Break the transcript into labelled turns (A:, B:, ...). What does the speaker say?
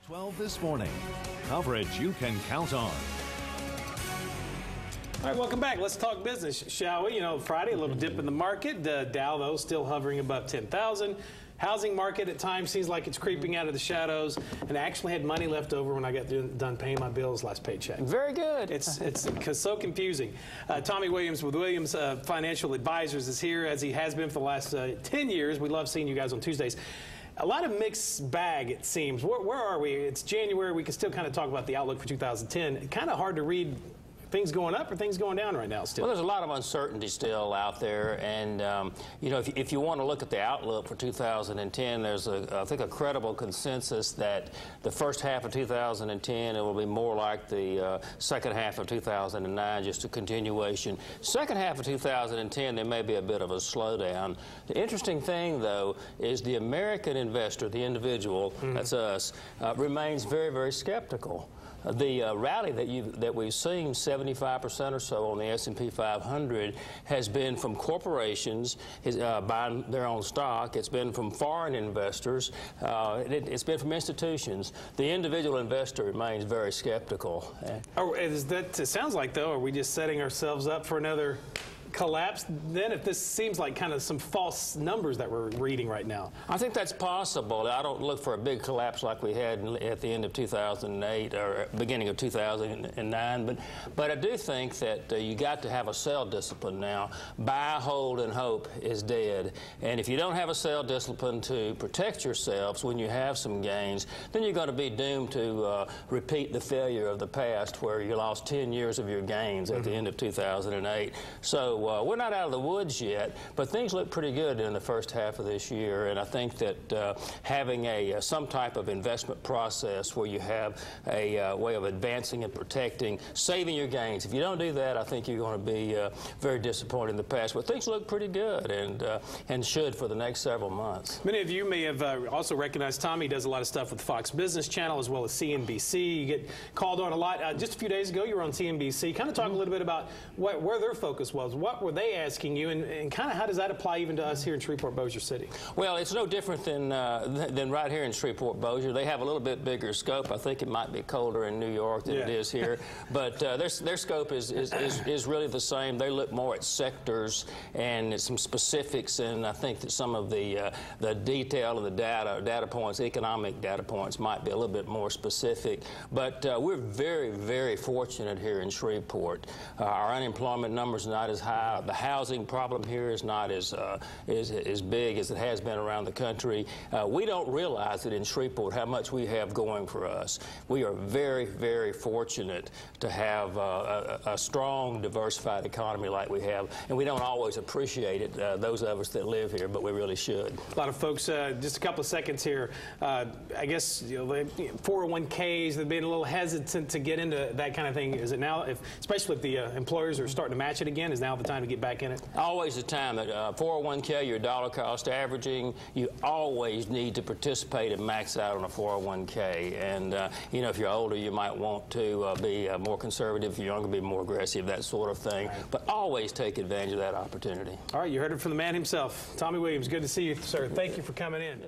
A: 12 this morning. Coverage you can count on.
B: All right, welcome back. Let's talk business, shall we? You know, Friday, a little dip in the market. The Dow, though, still hovering above 10,000. Housing market at times seems like it's creeping out of the shadows, and I actually had money left over when I got done paying my bills last paycheck.
C: Very good.
B: It's so confusing. Tommy Williams with Williams Financial Advisors is here, as he has been for the last 10 years. We love seeing you guys on Tuesdays. A lot of mixed bag, it seems. Where are we? It's January. We can still kind of talk about the outlook for 2010. Kind of hard to read. Things going up or things going down right now still?
C: Well, there's a lot of uncertainty still out there, and you know, if you want to look at the outlook for 2010, there's I think a credible consensus that the first half of 2010 it will be more like the second half of 2009, just a continuation. Second half of 2010, there may be a bit of a slowdown. The interesting thing, though, is the American investor, the individual, that's us, remains very, very skeptical. The rally that we've seen, 75% or so on the S&P 500, has been from corporations buying their own stock. It's been from foreign investors. It's been from institutions. The individual investor remains very skeptical.
B: It sounds like, though, are we just setting ourselves up for another collapse then, if this seems like kind of some false numbers that we're reading right now?
C: I think that's possible. I don't look for a big collapse like we had at the end of 2008 or beginning of 2009, but I do think that you got to have a sell discipline now. Buy, hold, and hope is dead. And if you don't have a sell discipline to protect yourselves when you have some gains, then you're going to be doomed to repeat the failure of the past where you lost 10 years of your gains at the end of 2008. So we're not out of the woods yet, but things look pretty good in the first half of this year, and I think that having some type of investment process where you have a way of advancing and protecting, saving your gains. If you don't do that, I think you're going to be very disappointed in the past. But things look pretty good and should for the next several months.
B: Many of you may have also recognized Tommy does a lot of stuff with Fox Business Channel as well as CNBC. You get called on a lot. Just a few days ago, you were on CNBC. Kind of talk a little bit about where their focus was. What were they asking you, and kind of how does that apply even to us here in Shreveport-Bossier City?
C: Well, it's no different than right here in Shreveport-Bossier. They have a little bit bigger scope. I think it might be colder in New York than it is here, but their scope is really the same. They look more at sectors and some specifics, and I think that some of the detail of the data points, economic data points, might be a little bit more specific. But we're very, very fortunate here in Shreveport. Our unemployment numbers are not as high. The housing problem here is not as big as it has been around the country. We don't realize it in Shreveport how much we have going for us. We are very, very fortunate to have a strong, diversified economy like we have, and we don't always appreciate it, those of us that live here, but we really should.
B: A lot of folks, just a couple of seconds here, I guess 401ks, they've been a little hesitant to get into that kind of thing. Is it now, especially if the employers are starting to match it again, is now the time to get back in it?
C: Always the time. 401k, your dollar cost averaging, you always need to participate and max out on a 401k. And you know, if you're older, you might want to be more conservative. If you're younger, be more aggressive, that sort of thing. Right. But always take advantage of that opportunity.
B: All right, you heard it from the man himself. Tommy Williams, good to see you, sir. Thank you for coming in.